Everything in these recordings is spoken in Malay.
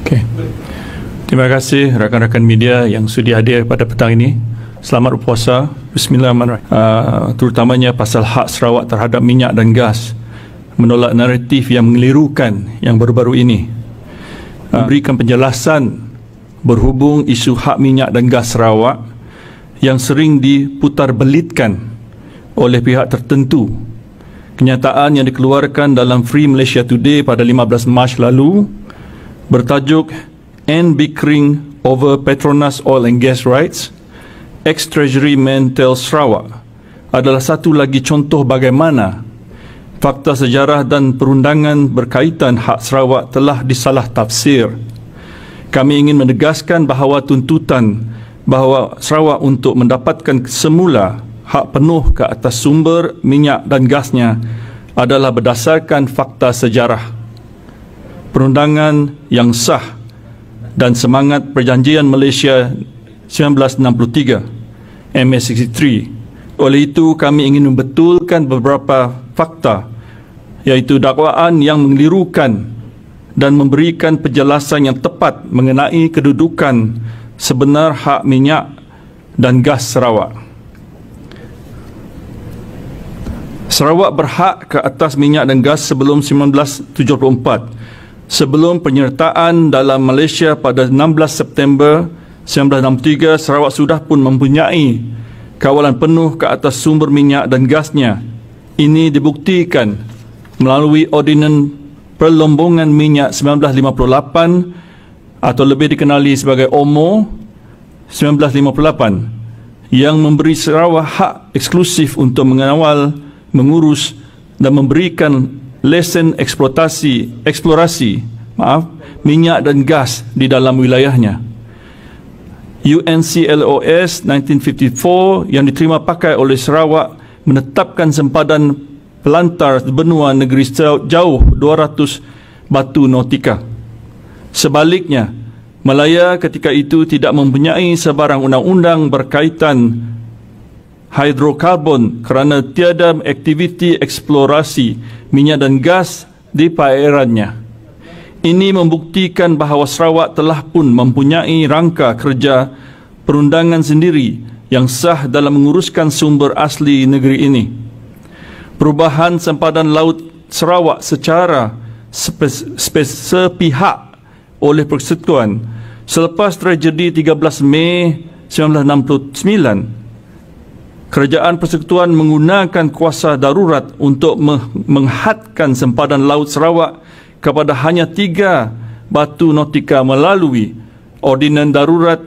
Okey. Terima kasih rakan-rakan media yang sudi hadir pada petang ini. Selamat berpuasa. Bismillahirrahmanirrahim. Terutamanya pasal hak Sarawak terhadap minyak dan gas, menolak naratif yang mengelirukan yang baru-baru ini. Memberikan penjelasan berhubung isu hak minyak dan gas Sarawak yang sering diputarbelitkan oleh pihak tertentu. Kenyataan yang dikeluarkan dalam Free Malaysia Today pada 15 Mac lalu bertajuk "End Bickering Over Petronas Oil and Gas Rights, Ex-Treasury Man Tells Sarawak" adalah satu lagi contoh bagaimana fakta sejarah dan perundangan berkaitan hak Sarawak telah disalah tafsir. Kami ingin menegaskan bahawa tuntutan bahawa Sarawak untuk mendapatkan semula hak penuh ke atas sumber minyak dan gasnya adalah berdasarkan fakta sejarah, perundangan yang sah dan semangat Perjanjian Malaysia 1963 MS63. Oleh itu kami ingin membetulkan beberapa fakta, iaitu dakwaan yang mengelirukan dan memberikan penjelasan yang tepat mengenai kedudukan sebenar hak minyak dan gas Sarawak. Sarawak berhak ke atas minyak dan gas sebelum 1974. Sebelum penyertaan dalam Malaysia pada 16 September 1963, Sarawak sudah pun mempunyai kawalan penuh ke atas sumber minyak dan gasnya. Ini dibuktikan melalui Ordinan Perlombongan Minyak 1958 atau lebih dikenali sebagai OMO 1958 yang memberi Sarawak hak eksklusif untuk mengawal, mengurus dan memberikan lesen eksplorasi minyak dan gas di dalam wilayahnya. UNCLOS 1954 yang diterima pakai oleh Sarawak menetapkan sempadan pelantar benua negeri jauh 200 batu nautika. Sebaliknya, Malaya ketika itu tidak mempunyai sebarang undang-undang berkaitan hidrokarbon kerana tiada aktiviti eksplorasi minyak dan gas di perairannya. Ini membuktikan bahawa Sarawak telah pun mempunyai rangka kerja perundangan sendiri yang sah dalam menguruskan sumber asli negeri ini. Perubahan sempadan laut Sarawak secara sepihak oleh Persekutuan selepas tragedi 13 Mei 1969, Kerajaan Persekutuan menggunakan kuasa darurat untuk menghadkan sempadan laut Sarawak kepada hanya 3 batu nautika melalui Ordinan Darurat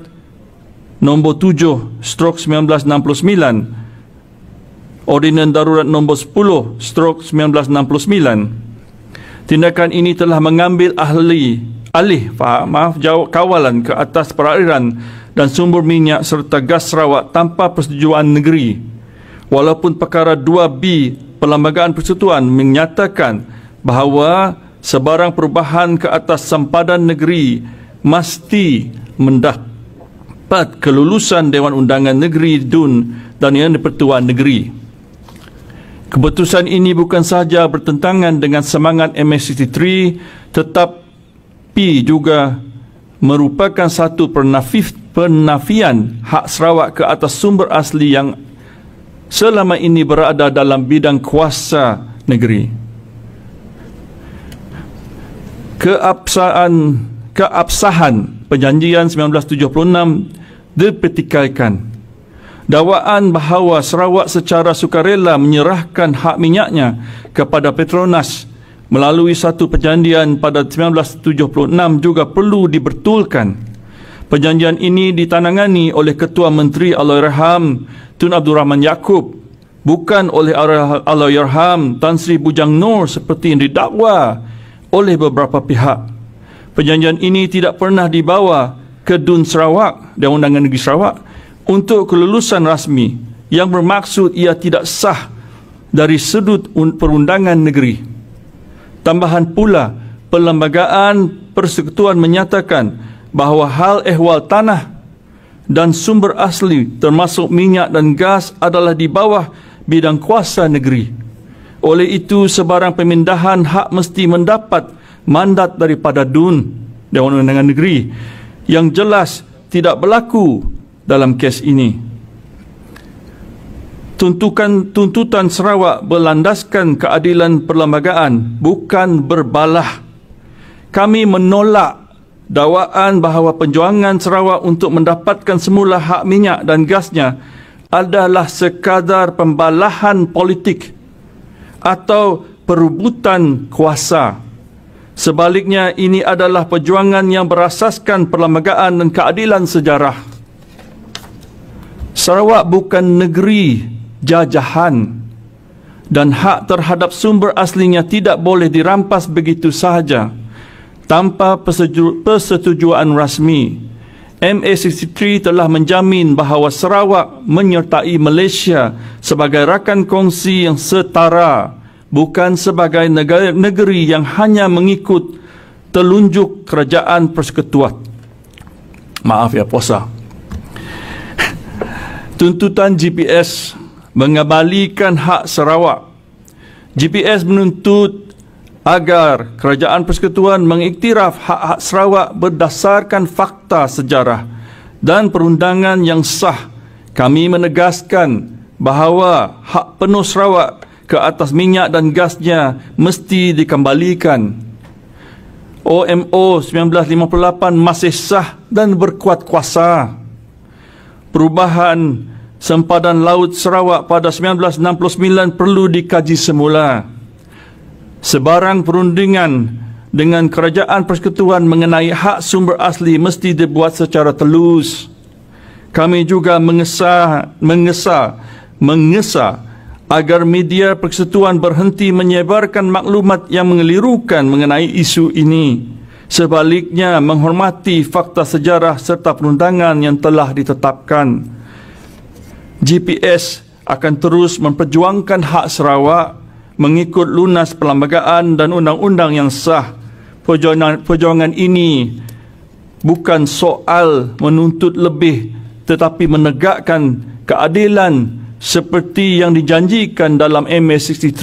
nombor 7/1969, Ordinan Darurat nombor 10/1969. Tindakan ini telah mengambil kawalan ke atas perairan dan sumber minyak serta gas Sarawak tanpa persetujuan negeri. Walaupun perkara 2B Perlembagaan Persekutuan menyatakan bahawa sebarang perubahan ke atas sempadan negeri mesti mendapat kelulusan Dewan Undangan Negeri DUN dan Yang di-Pertuan Negeri. Keputusan ini bukan sahaja bertentangan dengan semangat MS63, tetapi juga merupakan satu penafian hak Sarawak ke atas sumber asli yang selama ini berada dalam bidang kuasa negeri. Keabsahan Perjanjian 1976 dipertikaikan. Dakwaan bahawa Sarawak secara sukarela menyerahkan hak minyaknya kepada Petronas melalui satu perjanjian pada 1976 juga perlu dibetulkan. Perjanjian ini ditandatangani oleh Ketua Menteri Allahyarham Tun Abdul Rahman Yaakob, bukan oleh Allahyarham Tan Sri Bujang Nur seperti yang didakwa oleh beberapa pihak. Perjanjian ini tidak pernah dibawa ke DUN Sarawak, Dewan Undangan Negeri Sarawak, untuk kelulusan rasmi yang bermaksud ia tidak sah dari sudut perundangan negeri. Tambahan pula, Perlembagaan Persekutuan menyatakan bahawa hal ehwal tanah dan sumber asli termasuk minyak dan gas adalah di bawah bidang kuasa negeri. Oleh itu, sebarang pemindahan hak mesti mendapat mandat daripada DUN, Dewan Undangan Negeri, yang jelas tidak berlaku dalam kes ini. Tuntutan Sarawak berlandaskan keadilan perlembagaan, bukan berbalah. Kami menolak dakwaan bahawa perjuangan Sarawak untuk mendapatkan semula hak minyak dan gasnya adalah sekadar pembalahan politik atau perebutan kuasa. Sebaliknya, ini adalah perjuangan yang berasaskan perlembagaan dan keadilan sejarah. Sarawak bukan negeri jajahan dan hak terhadap sumber aslinya tidak boleh dirampas begitu sahaja tanpa persetujuan rasmi. MA63 telah menjamin bahawa Sarawak menyertai Malaysia sebagai rakan kongsi yang setara, bukan sebagai negeri yang hanya mengikut telunjuk kerajaan persekutuan. Maaf ya, puasa. Tuntutan GPS mengabalikan hak Sarawak. GPS menuntut agar kerajaan persekutuan mengiktiraf hak-hak Sarawak berdasarkan fakta sejarah dan perundangan yang sah. Kami menegaskan bahawa hak penuh Sarawak ke atas minyak dan gasnya mesti dikembalikan. OMO 1958 masih sah dan berkuat kuasa. Perubahan sempadan laut Sarawak pada 1969 perlu dikaji semula. Sebarang perundingan dengan kerajaan persekutuan mengenai hak sumber asli mesti dibuat secara telus. Kami juga mengesa agar media persekutuan berhenti menyebarkan maklumat yang mengelirukan mengenai isu ini. Sebaliknya, menghormati fakta sejarah serta perundangan yang telah ditetapkan. GPS akan terus memperjuangkan hak Sarawak mengikut lunas perlembagaan dan undang-undang yang sah. Perjuangan ini bukan soal menuntut lebih, tetapi menegakkan keadilan seperti yang dijanjikan dalam MA63.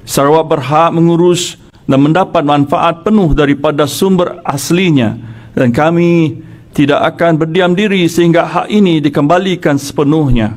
Sarawak berhak mengurus dan mendapat manfaat penuh daripada sumber aslinya, dan kami tidak akan berdiam diri sehingga hak ini dikembalikan sepenuhnya.